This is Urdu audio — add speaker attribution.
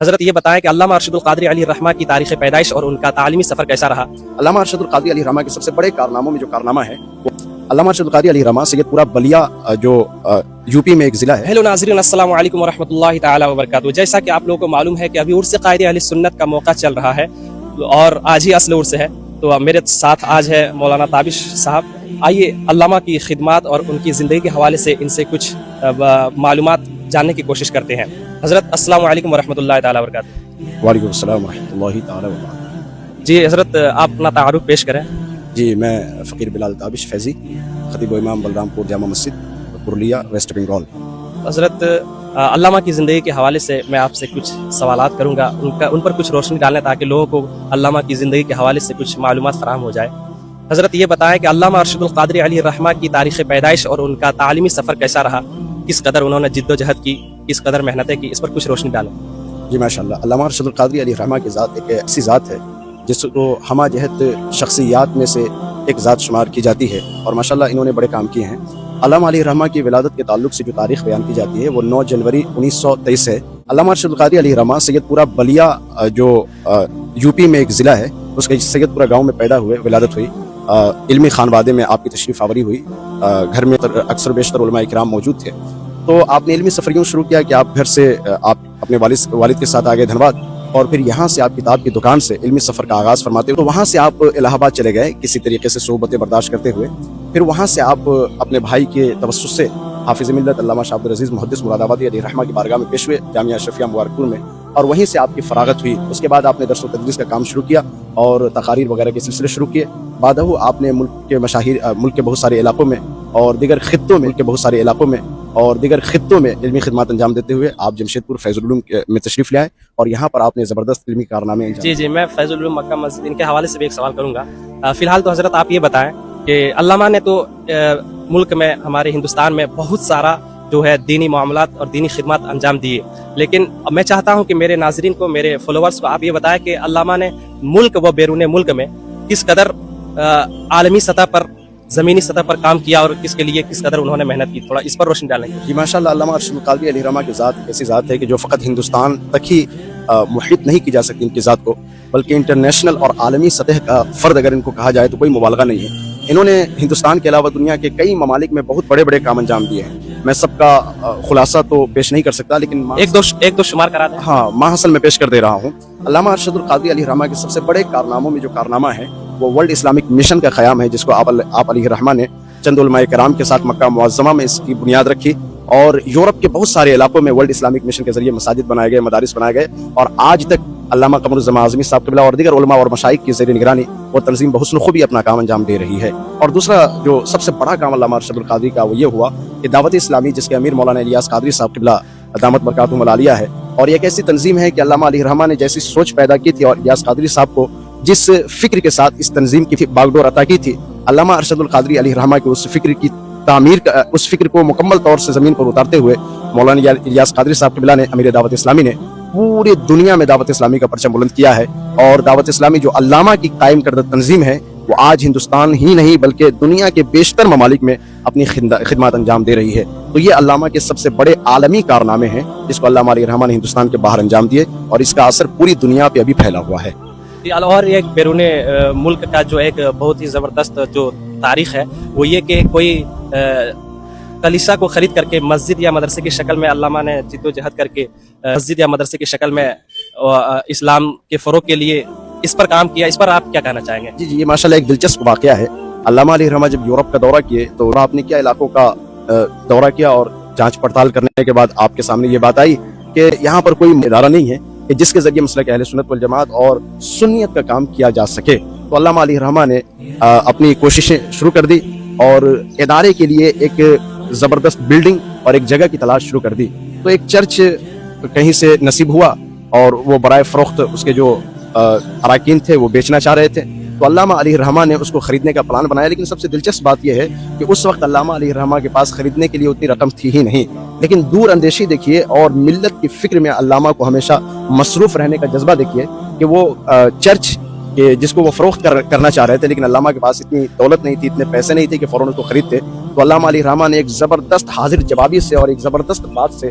Speaker 1: حضرت یہ بتائیں کہ علامہ ارشد القادری علیہ الرحمہ کی تاریخ پیدائش اور ان کا تعلیمی سفر کیسا رہا؟
Speaker 2: علامہ ارشد القادری علیہ الرحمہ کے سب سے بڑے کارناموں میں جو کارنامہ ہے وہ علامہ ارشد القادری علیہ الرحمہ سید پورہ بلیا جو یو پی میں ایک ضلع ہے۔
Speaker 1: ہیلو ناظرین، السلام علیکم ورحمۃ اللہ تعالی وبرکاتہ۔ جیسا کہ آپ لوگوں کو معلوم ہے کہ ابھی عرس قائد اہل سنت کا موقع چل رہا ہے اور آج ہی اصل عرس ہے، تو میرے ساتھ آج ہے مولانا تابش صاحب۔ آئیے علامہ کی خدمات اور ان کی زندگی کے حوالے سے ان سے کچھ معلومات جاننے کی کوشش کرتے ہیں۔ حضرت السلام علیکم ورحمۃ اللہ تعالی وبرکاتہ۔
Speaker 2: وعلیکم السلام ورحمۃ اللہ تعالی وبرکاتہ۔
Speaker 1: جی حضرت، آپ اپنا تعارف پیش کریں۔
Speaker 2: جی، میں فقیر بلال تابش فیضی، خطیب و امام بلرام پور جامع مسجد پرلیا ویسٹ بنگال۔
Speaker 1: حضرت، علامہ کی زندگی کے حوالے سے میں آپ سے کچھ سوالات کروں گا، ان پر کچھ روشنی ڈالیں تاکہ لوگوں کو علامہ کی زندگی کے حوالے سے کچھ معلومات فراہم ہو جائے۔ حضرت یہ بتائیں کہ علامہ ارشد القادری علیہ الرحمہ کی تاریخ پیدائش اور ان کا تعلیمی سفر کیسا رہا؟ کس قدر انہوں نے جد و جہد کی، کس قدر محنتیں کی، اس پر کچھ روشنی ڈالیں۔
Speaker 2: جی ماشاءاللہ، علامہ ارشد القادری علیہ الرحمہ کی ذات ایک ایسی ذات ہے جس کو ہمہ جہت شخصیات میں سے ایک ذات شمار کی جاتی ہے، اور ماشاءاللہ انہوں نے بڑے کام کیے ہیں۔ علامہ علیہ الرحمہ کی ولادت کے تعلق سے جو تاریخ بیان کی جاتی ہے وہ 9 جنوری 1923 ہے۔ علامہ ارشد القادری علیہ الرحمہ سید پورہ بلیا جو یو پی میں ایک ضلع ہے، اس کے سید پورہ گاؤں میں پیدا ہوئے، ولادت ہوئی۔ علمی خانوادے میں آپ کی تشریف آوری ہوئی، گھر میں اکثر بیشتر علماء کرام موجود تھے، تو آپ نے علمی سفر یوں شروع کیا کہ آپ گھر سے آپ اپنے والد کے ساتھ آگے دھنباد، اور پھر یہاں سے آپ کتاب کی دکان سے علمی سفر کا آغاز فرماتے ہوئے تو وہاں سے آپ الہ آباد چلے گئے کسی طریقے سے صحبتیں برداشت کرتے ہوئے۔ پھر وہاں سے آپ اپنے بھائی کے توسط سے حافظ ملت علامہ شاہ عبدالعزیز محدث مراد آبادی علیہ الرحمہ کی بارگاہ میں پیش ہوئے جامعہ اشرفیہ مبارکپور میں، اور وہیں سے آپ کی فراغت ہوئی۔ اس کے بعد آپ نے درس و تدریس کا کام شروع کیا اور تقاریر وغیرہ کے سلسلے شروع کیے۔ بعدہ آپ نے ملک کے بہت سارے علاقوں میں اور دیگر خطوں میں علمی خدمات انجام دیتے ہوئے آپ جمشید پور فیض العلوم میں تشریف لے آئے، اور یہاں پر آپ نے زبردست علمی کارنامے انجام۔
Speaker 1: جی، میں فیض العلوم مکہ مسجد ان کے حوالے سے بھی ایک سوال کروں گا۔ فی الحال تو حضرت آپ یہ بتائیں کہ علامہ نے تو ملک میں، ہمارے ہندوستان میں بہت سارا جو ہے دینی معاملات اور دینی خدمات انجام دیے، لیکن میں چاہتا ہوں کہ میرے ناظرین کو، میرے فالوورز کو آپ یہ بتائیں کہ علامہ نے ملک و بیرون ملک میں کس قدر عالمی سطح پر، زمینی سطح پر کام کیا اور کس کے لیے کس قدر انہوں نے محنت کی، تھوڑا اس پر روشنی ڈالیں گے۔
Speaker 2: جی ماشاءاللہ، علامہ ارشد القادری علیہ الرحمہ کی ذات ایک ایسی ذات ہے کہ جو فقط ہندوستان تک ہی محیط نہیں کی جا سکتی ان کی ذات کو، بلکہ انٹرنیشنل اور عالمی سطح کا فرد اگر ان کو کہا جائے تو کوئی مبالغہ نہیں ہے۔ انہوں نے ہندوستان کے علاوہ دنیا کے کئی ممالک میں بہت بڑے بڑے کام انجام دیے ہیں۔ میں سب کا خلاصہ تو پیش نہیں کر سکتا، لیکن
Speaker 1: ایک دو شمار کرا دیں۔
Speaker 2: ہاں، ماحصل میں پیش کر دے رہا ہوں۔ علامہ ارشد القادری علیہ الرحمہ کے سب سے بڑے کارناموں میں جو کارنامہ ہے وہ ورلڈ اسلامک مشن کا قیام ہے، جس کو آپ علیہ الرحمہ نے چند علماء کرام کے ساتھ مکہ معظمہ میں اس کی بنیاد رکھی، اور یورپ کے بہت سارے علاقوں میں ورلڈ اسلامک مشن کے ذریعے مساجد بنائے گئے، مدارس بنائے گئے، اور آج تک علامہ قمر الزمان اعظمی صاحب قبلہ اور دیگر علماء اور مشائخ کی زیر نگرانی وہ تنظیم بحسن خوبی اپنا کام انجام دے رہی ہے۔ اور دوسرا جو سب سے بڑا کام علامہ ارشد القادری کا وہ یہ ہوا کہ دعوت اسلامی، جس کے امیر مولانا الیاس قادری صاحب قبلہ دامت برکاتہم العالیہ ہے، اور یہ ایک ایسی تنظیم ہے کہ علامہ علیہ الرحمہ نے جیسی سوچ پیدا کی تھی اور الیاس قادری صاحب کو جس فکر کے ساتھ اس تنظیم کی باغڈور عطا کی تھی، علامہ ارشد القادری علیہ الرحمہ کے اس فکر کی تعمیر، اس فکر کو مکمل طور سے زمین پر اتارتے ہوئے مولانا الیاس قادری صاحب قبلہ نے، امیر دعوت اسلامی نے پوری دنیا میں دعوت اسلامی کا پرچم بلند کیا ہے، اور دعوت اسلامی جو علامہ کی قائم کردہ تنظیم ہے وہ آج ہندوستان ہی نہیں بلکہ دنیا کے بیشتر ممالک میں اپنی خدمات انجام دے رہی ہے۔ تو یہ علامہ کے سب سے بڑے عالمی کارنامے ہیں جس کو علامہ علیہ الرحمہ نے ہندوستان کے باہر انجام دیے، اور اس کا اثر پوری دنیا پہ ابھی پھیلا ہوا ہے۔
Speaker 1: اور ایک بیرون ملک کا جو ایک بہت ہی زبردست جو تاریخ ہے وہ یہ کہ کوئی کلیسا کو خرید کر کے مسجد یا مدرسے کی شکل میں علامہ نے جد و جہد کر کے مسجد یا مدرسے کی شکل میں اسلام کے فروغ کے لیے اس پر کام کیا۔ اس پر آپ کیا کہنا چاہیں گے؟
Speaker 2: جی، یہ ماشاءاللہ ایک دلچسپ واقعہ ہے۔ علامہ علیہ الرحمہ جب یورپ کا دورہ کیے تو آپ نے کیا علاقوں کا دورہ کیا، اور جانچ پڑتال کرنے کے بعد آپ کے سامنے یہ بات آئی کہ یہاں پر کوئی ادارہ نہیں ہے کہ جس کے ذریعے مسلک اہل سنت والجماعت اور سنیت کا کام کیا جا سکے۔ تو علامہ علیہ الرحمہ نے اپنی کوششیں شروع کر دی اور ادارے کے لیے ایک زبردست بلڈنگ اور ایک جگہ کی تلاش شروع کر دی۔ تو ایک چرچ کہیں سے نصیب ہوا، اور وہ برائے فروخت اس کے جو اراکین تھے وہ بیچنا چاہ رہے تھے، تو علامہ علیہ الرحمہ نے اس کو خریدنے کا پلان بنایا۔ لیکن سب سے دلچسپ بات یہ ہے کہ اس وقت علامہ علیہ الرحمہ کے پاس خریدنے کے لیے اتنی رقم تھی ہی نہیں، لیکن دور اندیشی دیکھیے اور ملت کی فکر میں علامہ کو ہمیشہ مصروف رہنے کا جذبہ دیکھیے کہ وہ چرچ جس کو وہ فروخت کرنا چاہ رہے تھے، لیکن علامہ کے پاس اتنی دولت نہیں تھی، اتنے پیسے نہیں تھے کہ فوراً اس کو خریدتے۔ تو علامہ علیہ الرحمہ نے ایک زبردست حاضر جوابی سے اور ایک زبردست بات سے